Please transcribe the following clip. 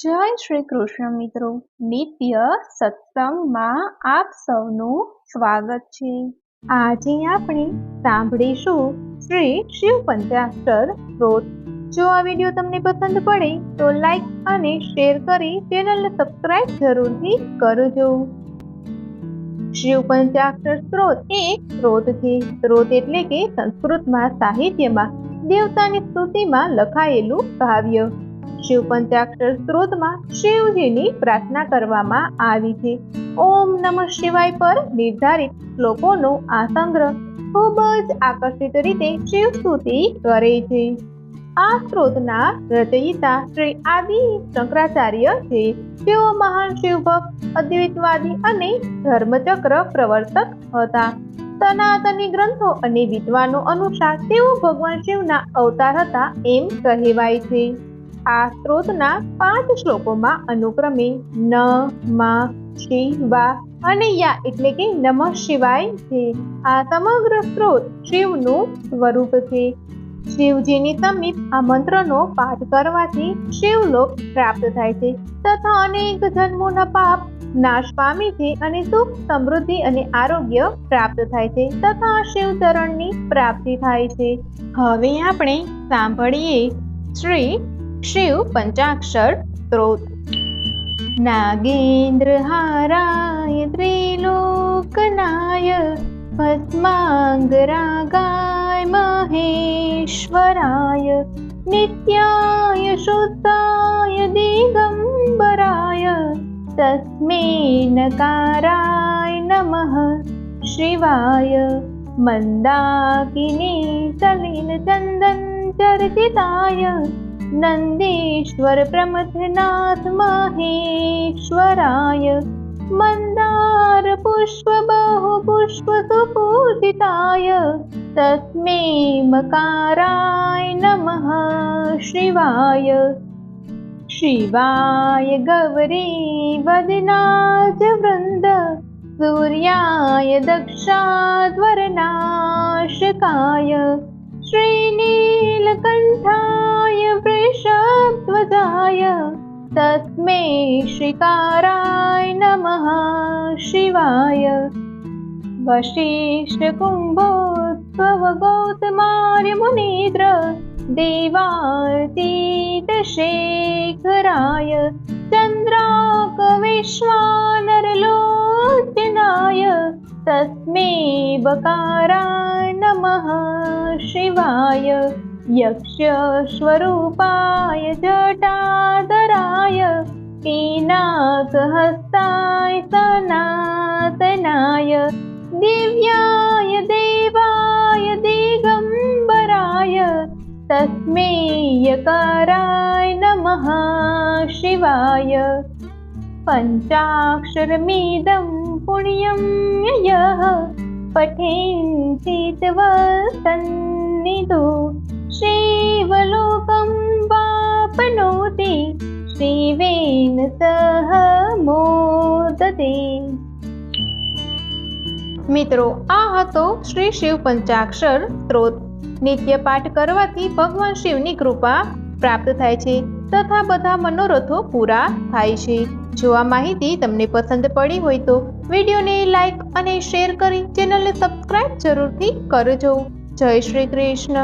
જય શ્રી કૃષ્ણ મિત્રો, નિત્ય સત્સંગમાં આપ સૌનું સ્વાગત છે। આજે આપણે સાંભળીશું શ્રી શિવ પંચાક્ષર સ્ત્રોત। જો આ વિડીયો તમને પસંદ પડે તો લાઈક અને શેર કરી ચેનલને સબસ્ક્રાઇબ જરૂરથી કરજો। શિવ પંચાક્ષર સ્ત્રોત એ એક સ્ત્રોત છે। સ્ત્રોત એટલે કે સંસ્કૃતમાં સાહિત્યમાં દેવતાની સ્તુતિમાં લખાયેલું કાવ્ય। શિવ પંચાક્ષર સ્ત્રોતમાં શિવજીની પ્રાર્થના કરવામાં આવી છે। ઓમ નમઃ શિવાય પર નિર્ધારિત શ્લોકોનો આ સંગ્રહ ખૂબ જ આકર્ષિત રીતે શિવ સ્તુતિ કરે છે। આ સ્ત્રોતના રચયિતા શ્રી આદિ શંકરાચાર્ય છે। તેઓ મહાન શિવભક્ત, અદ્વૈતવાદી અને ધર્મચક્ર પ્રવર્તક હતા। સનાતની ગ્રંથો અને વિદ્વાનો અનુસાર તેઓ ભગવાન શિવના અવતાર હતા એમ કહેવાય છે। આ સ્ત્રોતના 5 શ્લોકોમાં અનુક્રમે ન, મા, શિવા અને યા એટલે કે નમઃ શિવાય છે। આ સમગ્ર સ્ત્રોત શિવનું સ્વરૂપ છે। શિવજીની સમીપ આ મંત્રનો પાઠ કરવાથી શિવલોક પ્રાપ્ત થાય છે તથા અનેક જન્મોના પાપ નાશ પામે છે અને સુખ, સમૃદ્ધિ અને આરોગ્ય પ્રાપ્ત થાય છે તથા શિવચરણની પ્રાપ્તિ થાય છે। હવે આપણે સાંભળીએ શ્રી શિવ પંચાક્ષર સ્ત્રોત। નાગેન્દ્ર હારાય ત્રિલોકનાય ભસ્માંગરાગાય મહેશ્વરાય નિત્યાય શુદ્ધાય દિગંબરાય તસ્મે નકારાય નમઃ શિવાય મંદાકિની સલિલ ચંદન ચર્ચિતાય નંદેશ્વર પ્રમથનાથ મહેશ્વરાય મંદાર પુષ્પ બહુ પુષ્પ સુપૂજિતાય તસ્મે મકારાય નમઃ શિવાય શિવાય ગૌરી વદનાજ વૃંદ સૂર્યાય દક્ષાધ્વરનાશકાય શ્રીનીલકંઠાય વૃષભધ્વજાય તસ્મે શ્રીકારાય નમઃ શિવાય વશિષ્ઠ કુંભોદ્ભવ ગૌતમાર્ય મુનિદ્ર દેવાતીત શેખરાય ચંદ્રાક વિશ્વાનર લોચનાય તસ્મે બકારાય નમઃ શિવાય યક્ષ સ્વરૂપાય જટાધરાય પિનાક હસ્તાય સનાતનાય દિવ્યાય દેવાય દિગંબરાય તસ્મે યકારાય નમઃ શિવાય પંચાક્ષરમિદં પુણ્યં યઃ પઠેન્તિતવસન્નિધો શિવલોકં વાપનોતિ શિવેન સહ મોદતે। મિત્રો, આ હતો શ્રી શિવ પંચાક્ષર સ્ત્રોત। નિત્ય પાઠ કરવાથી ભગવાન શિવની કૃપા પ્રાપ્ત થાય છે તથા બધા મનોરથો પૂરા થાય છે। જો આ માહિતી તમને પસંદ પડી હોય તો વિડીયોને લાઈક અને શેર કરી ચેનલને સબસ્ક્રાઇબ જરૂરથી કરજો। જય શ્રી કૃષ્ણ।